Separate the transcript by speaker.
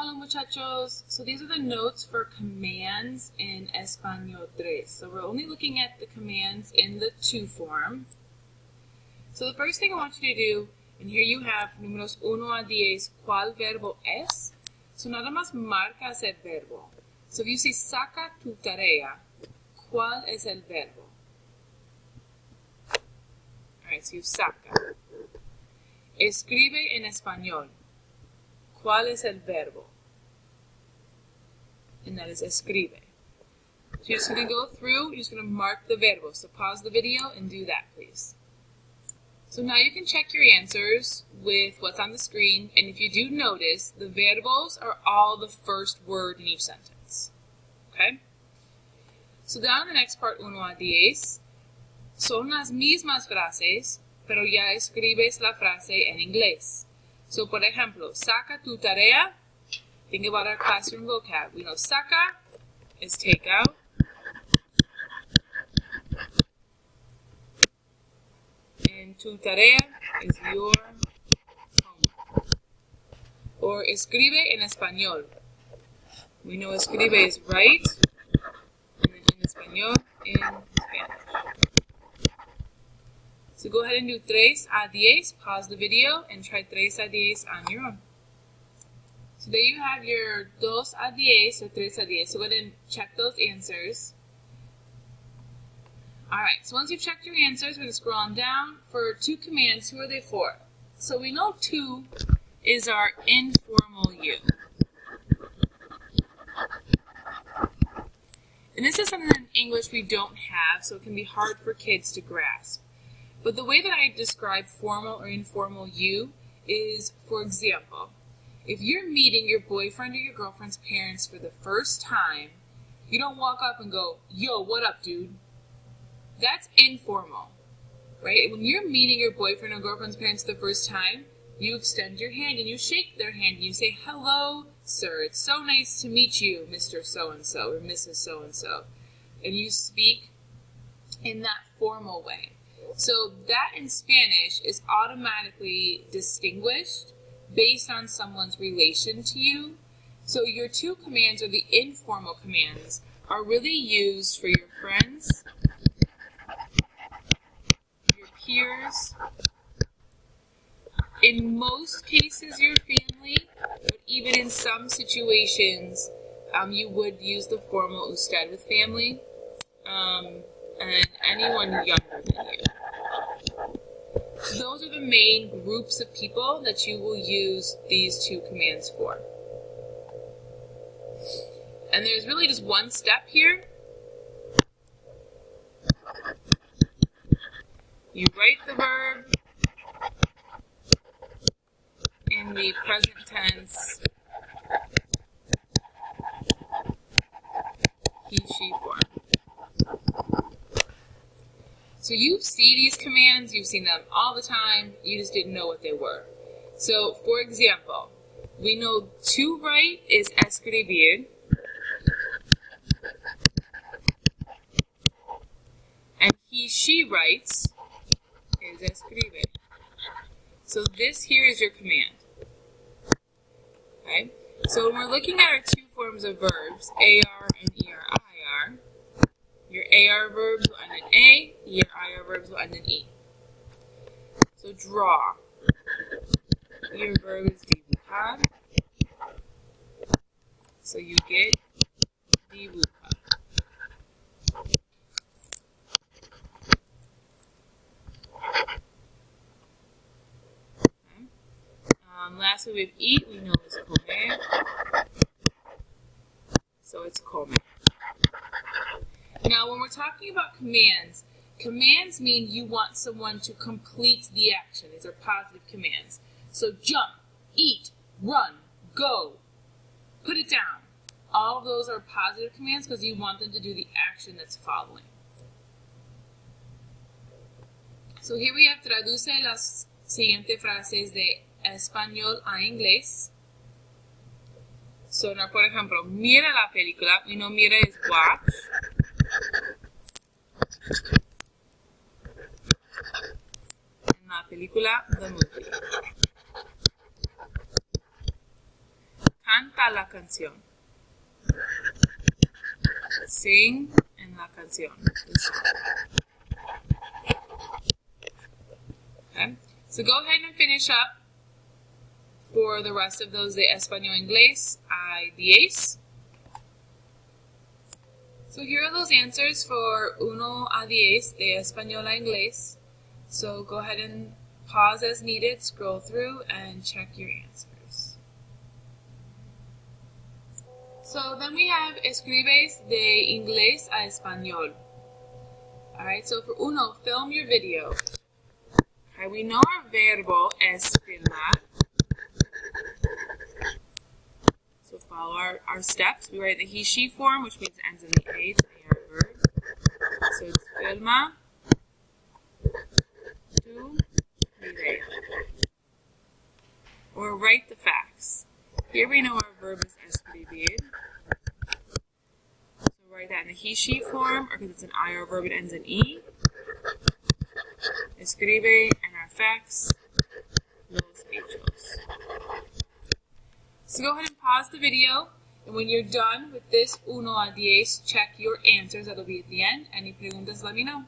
Speaker 1: Hola muchachos. So these are the notes for commands in Espanol 3. So we're only looking at the commands in the to form. So the first thing I want you to do, and here you have números 1 a 10, ¿cuál verbo es? So nada más marcas el verbo. So if you say saca tu tarea, ¿cuál es el verbo? Alright, so you saca. Escribe en español. ¿Cuál es el verbo? And that is escribe. So you're just going to go through, you're just going to mark the verbo. So pause the video and do that, please. So now you can check your answers with what's on the screen. And if you do notice, the verbos are all the first word in each sentence. Okay? So down in the next part, 1 a 10, son las mismas frases, pero ya escribes la frase en inglés. So, por ejemplo, saca tu tarea. Think about our classroom vocab. We know saca is take out. And tu tarea is your homework. Or escribe en español. We know escribe is write. And then en español in Spanish. So go ahead and do 3 a 10, pause the video, and try 3 a 10 on your own. So there you have your 2 a 10 or 3 a 10. So go ahead and check those answers. Alright, so once you've checked your answers, we're going to scroll on down. For 2 commands, who are they for? So we know to is our informal you. And this is something in English we don't have, so it can be hard for kids to grasp. But the way that I describe formal or informal you is, for example, if you're meeting your boyfriend or your girlfriend's parents for the first time, you don't walk up and go, yo, what up, dude? That's informal, right? When you're meeting your boyfriend or girlfriend's parents for the first time, you extend your hand and you shake their hand and you say, hello, sir, it's so nice to meet you, Mr. So-and-so or Mrs. So-and-so. And you speak in that formal way. So that in Spanish is automatically distinguished based on someone's relation to you. So your 2 commands, or the informal commands, are really used for your friends, your peers, in most cases your family, but even in some situations you would use the formal usted with family, and anyone younger than you. Those are the main groups of people that you will use these 2 commands for. And there's really just one step here. You write the verb in the present tense, he, she form. So you see these commands, you've seen them all the time, you just didn't know what they were. So, for example, we know to write is escribir, and he, she writes is escribe. So this here is your command. Okay? So when we're looking at our 2 forms of verbs, AR and ER-IR, your AR verbs will end in A, your IR verbs will end in E. So draw. Your verb is dibujar. So you get dibuja. Okay. Lastly, we have eat. We know is comer. So it's comer. Now, when we're talking about commands, commands mean you want someone to complete the action. These are positive commands. So jump, eat, run, go, put it down. All of those are positive commands because you want them to do the action that's following. So here we have traduce las siguientes frases de español a inglés. So now, por ejemplo, mira la película. We know mira is watch. En la película, the movie. Canta a la canción. Sing en la canción. Okay. So go ahead and finish up for the rest of those de Español Inglés a 10. So here are those answers for 1 a 10 de Español a Inglés. So go ahead and pause as needed, scroll through, and check your answers. So then we have escribes de inglés a español. Alright, so for 1, film your video. Okay, we know our verbo es filmar. So follow our steps. We write the he, she form, which means it ends in the A, it's an AR verb. So it's filma, tu, video. Or write the facts. Here we know our verb is escribir. So write that in the he, she form, or because it's an IR verb, it ends in E. Escribe, and our facts, los hechos. So go ahead and pause the video, and when you're done with this 1 a 10, check your answers. That'll be at the end. Any preguntas, let me know.